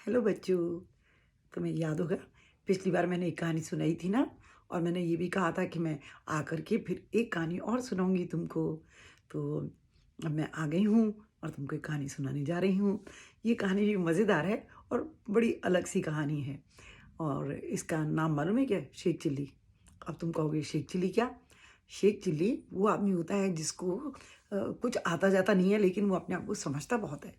Hello बच्चों। तुम्हें याद होगा पिछली बार मैंने एक कहानी सुनाई थी ना, और मैंने ये भी कहा था कि मैं आकर के फिर एक कहानी और सुनाऊंगी तुमको। तो अब मैं आ गई हूँ और तुमको एक कहानी सुनाने जा रही हूँ। ये कहानी भी मज़ेदार है और बड़ी अलग सी कहानी है। और इसका नाम मालूम है क्या? शेख चिल्ली। अब तुम कहोगे शेख चिल्ली क्या? शेख चिल्ली वो आदमी होता है जिसको कुछ आता जाता नहीं है, लेकिन वो अपने आप को समझता बहुत है।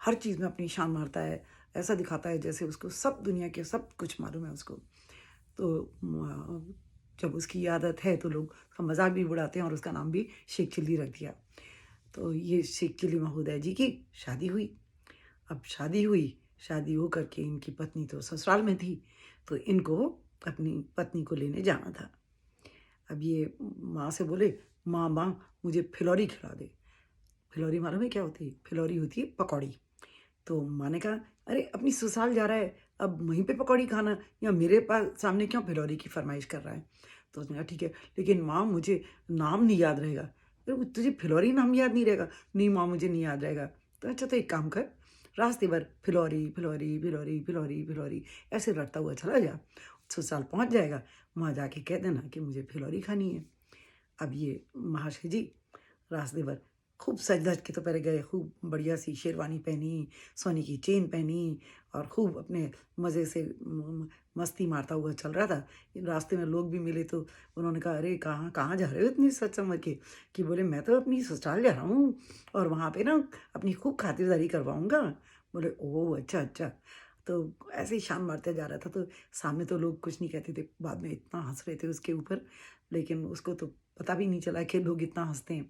हर चीज़ में अपनी शान मारता है। ऐसा दिखाता है जैसे उसको सब दुनिया के सब कुछ मालूम है उसको। तो जब उसकी आदत है तो लोग उसका मज़ाक भी उड़ाते हैं और उसका नाम भी शेख चिल्ली रख दिया। तो ये शेख चिल्ली महोदय जी की शादी हुई। अब शादी हुई, शादी हो कर के इनकी पत्नी तो ससुराल में थी, तो इनको अपनी पत्नी को लेने जाना था। अब ये माँ से बोले, माँ माँ मुझे फिलौरी खिला दे। फिलौरी मालूम है क्या होती है? फिलौरी होती है पकौड़ी। तो माँ ने कहा, अरे अपनी ससुराल जा रहा है, अब वहीं पे पकौड़ी खाना, या मेरे पास सामने क्यों फिलौरी की फरमाइश कर रहा है? तो उसने कहा ठीक है, लेकिन माँ मुझे नाम नहीं याद रहेगा। अरे तुझे फिलौरी नाम याद नहीं रहेगा? नहीं माँ मुझे नहीं याद रहेगा। तो अच्छा तो एक काम कर, रास्ते भर फिलौरी फिलौरी फिलौरी फिलौरी फिलौरी ऐसे रटता हुआ चला जा। ससुराल पहुँच जाएगा, वहाँ जाके कह देना कि मुझे फिलौरी खानी है। अब ये महाशय जी रास्ते भर खूब सज-धज के तो पहले गए, खूब बढ़िया सी शेरवानी पहनी, सोने की चेन पहनी और खूब अपने मज़े से मस्ती मारता हुआ चल रहा था। रास्ते में लोग भी मिले तो उन्होंने कहा, "अरे! कहाँ कहाँ जा रहे हो इतनी सज-संवर के?" कि बोले, "मैं तो अपनी ससुराल जा रहा हूँ और वहाँ पे ना अपनी खूब खातिरदारी करवाऊँगा।" बोले, "ओह! अच्छा, अच्छा।" तो ऐसे ही शान मारते जा रहा था, तो सामने तो लोग कुछ नहीं कहते थे, बाद में इतना हँस रहे थे उसके ऊपर, लेकिन उसको तो पता भी नहीं चला कि लोग इतना हँसते हैं।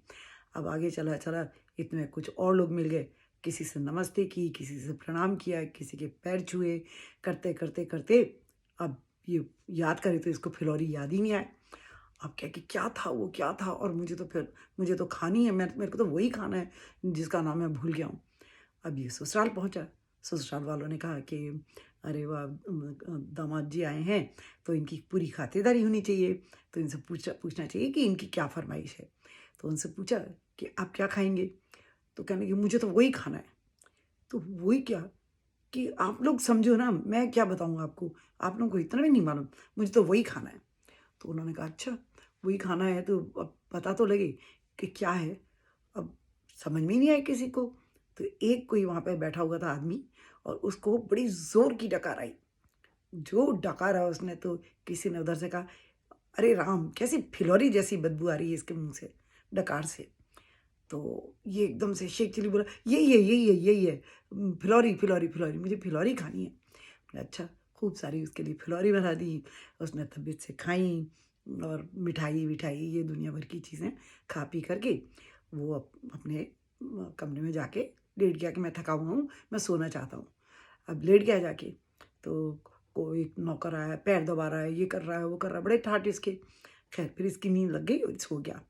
अब आगे चला, चला, इतने में कुछ और लोग मिल गए। किसी से नमस्ते की, किसी से प्रणाम किया, किसी के पैर छुए, करते, करते, करते अब ये याद करे तो इसको फिलौरी याद ही नहीं आया। अब क्या कि क्या था वो, क्या था? और मुझे तो खानी है, मेरे को तो वही खाना है जिसका नाम मैं भूल गया हूँ। अब ये ससुराल पहुँचा। ससुराल वालों ने कहा कि अरे वाह! दामाद जी आए हैं, तो इनकी पूरी खातिरदारी होनी चाहिए। तो इनसे पूछना चाहिए कि इनकी क्या फ़रमाइश है। तो उनसे पूछा कि आप क्या खाएँगे? तो कहने लगे मुझे तो वही खाना है। तो वही क्या? कि आप लोग समझो ना, मैं क्या बताऊँ आपको? आप लोगों को इतना भी नहीं मालूम, मुझे तो वही खाना है। तो उन्होंने कहा अच्छा, वही खाना है तो अब पता तो लगे कि क्या है? अब समझ में ही नहीं आया किसी को। तो एक कोई वहाँ पे बैठा हुआ था आदमी, और उसको बड़ी ज़ोर की डकार आई। जो डकारा उसने, तो किसी ने उधर से कहा, "अरे राम! कैसी फिलौरी जैसी बदबू आ रही है इसके मुँह से, डकार से।" तो ये एकदम से शेख चिल्ली बोला, "यही है, यही है, यही है। फिलौरी, फिलौरी, फिलौरी, मुझे फिलौरी खानी है।" मैंने अच्छा, खूब सारी उसके लिए फिलौरी बना दी। उसने तबीयत से खाई और मिठाई-विठाई ये दुनिया भर की चीज़ें खा पी कर के वो अपने कमरे में जाके लेट गया कि मैं थका हुआ हूँ, मैं सोना चाहता हूँ। अब लेट गया जाके, तो कोई नौकर आया, पैर दबा रहा है, ये कर रहा है, वो कर रहा है, बड़े ठाठ इसके। खैर फिर इसकी नींद लग गई और सो गया।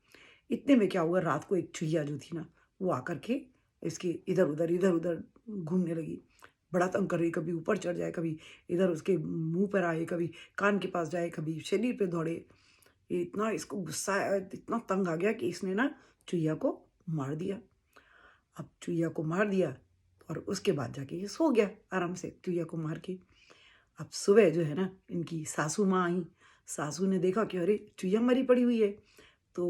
इतने में क्या हुआ, रात को एक चुहिया जो थी ना, वो आकर के इसके इधर-उधर घूमने लगी। बड़ा तंग कर रही, कभी ऊपर चढ़ जाए, कभी इधर उसके मुँह पर आए, कभी कान के पास जाए, कभी शरीर पे दौड़े। ये इतना इसको गुस्सा आया, इतना तंग आ गया कि इसने ना चुहिया को मार दिया। अब चुहिया को मार दिया और उसके बाद जाके ये सो गया आराम से चुहिया को मार के। अब सुबह जो है ना, इनकी सासू माँ आई। सासू ने देखा कि अरे! चुहिया मरी पड़ी हुई है। तो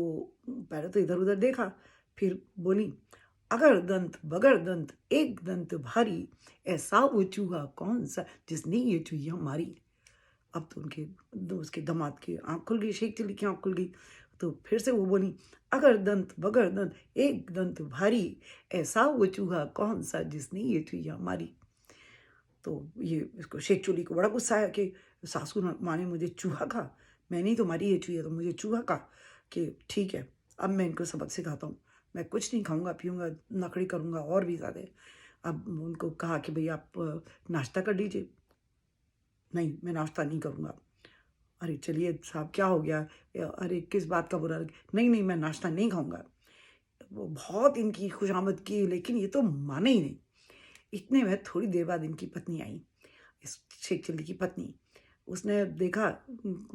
पहले तो इधर-उधर देखा, फिर बोली, "अगर दंत बगर दंत एक दंत भारी, ऐसा वो चूहा कौन-सा जिसने ये चुहिया मारी।" अब तो उनके उसके दामाद की आँख खुल गई, शेख चिल्ली की आँख खुल गई। तो फिर से वो बोली, "अगर दंत बगर दंत एक दंत भारी, ऐसा वो चूहा कौन-सा जिसने ये चुहिया मारी।" तो ये इसको शेख चिल्ली को बड़ा गुस्सा आया कि सासू माँ ने मुझे चूहा कहा, मैंने ही तो मारी है चुहिया, तो मुझे चूहा कहा। कि ठीक है, अब मैं इनको सबक सिखाता हूँ। मैं कुछ नहीं खाऊँगा, पीऊँगा, नखरे करूँगा और भी ज़्यादा। अब उनको कहा कि भई आप नाश्ता कर लीजिए। नहीं, मैं नाश्ता नहीं करूँगा। अरे चलिए साहब क्या हो गया? अरे किस बात का बुरा लग, नहीं, नहीं मैं नाश्ता नहीं खाऊँगा। वो बहुत इनकी खुशामद की, लेकिन ये तो माने ही नहीं। इतने में थोड़ी देर बाद इनकी पत्नी आई, इस शेख चिल्ली की पत्नी। उसने देखा,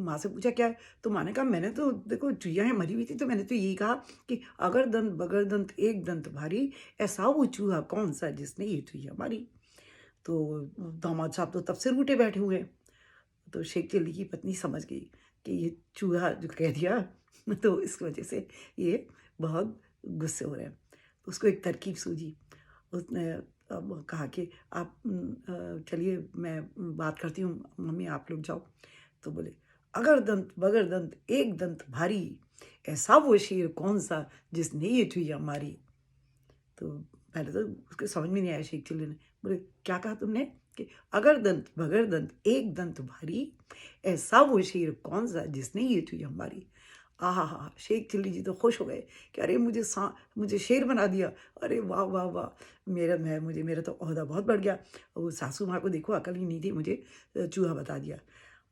माँ से पूछा क्या है? तो माँ ने कहा मैंने तो देखो चुहिया यहाँ मरी हुई थी, तो मैंने तो यही कहा कि अगर दंत बगर दंत एक दंत भारी, ऐसा वो चूहा कौन-सा जिसने ये चुहिया मारी। तो दामाद साहब तो तब से रूठे बैठे हुए हैं। तो शेख चिल्ली की पत्नी समझ गई कि ये चूहा जो कह दिया तो इस वजह से ये बहुत गुस्से हो रहे हैं। तो उसको एक तरकीब सूझी। उसने अब कहा कि आप चलिए मैं बात करती हूँ, मम्मी आप लोग जाओ। तो बोले, अगर दंत बगर दंत एक दंत भारी, ऐसा वो शेर कौन सा जिसने ये चुहिया मारी। तो पहले तो उसको समझ में नहीं आया शेख चिल्ली ने। बोले, क्या कहा तुमने? कि अगर दंत बगर दंत एक दंत भारी, ऐसा वो शेर कौन सा जिसने ये चुहिया मारी। आहा! शेख चिल्ली जी तो खुश हो गए कि अरे मुझे शेर बना दिया। अरे वाह, वाह, वाह! मेरा तो ओहदा बहुत बढ़ गया। वो सासू माँ को देखो अकल ही नहीं थी, मुझे चूहा बता दिया।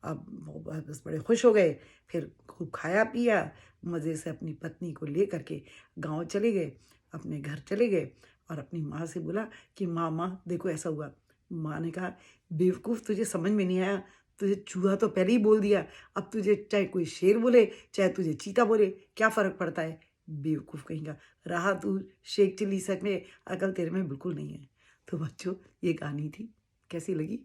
अब वो बस बड़े खुश हो गए। फिर खूब खाया-पिया, मज़े से अपनी पत्नी को लेकर के गाँव चले गए, अपने घर चले गए और अपनी माँ से बोला कि माँ देखो ऐसा हुआ। माँ ने कहा, बेवकूफ़ तुझे समझ में नहीं आया, तुझे चूहा तो पहले ही बोल दिया, अब तुझे चाहे कोई शेर बोले, चाहे तुझे चीता बोले, क्या फ़र्क पड़ता है? बेवकूफ़ कहीं का। रहा तू शेख चिल्ली, सच में अकल तेरे में बिल्कुल नहीं है। तो बच्चों, ये कहानी थी। कैसी लगी?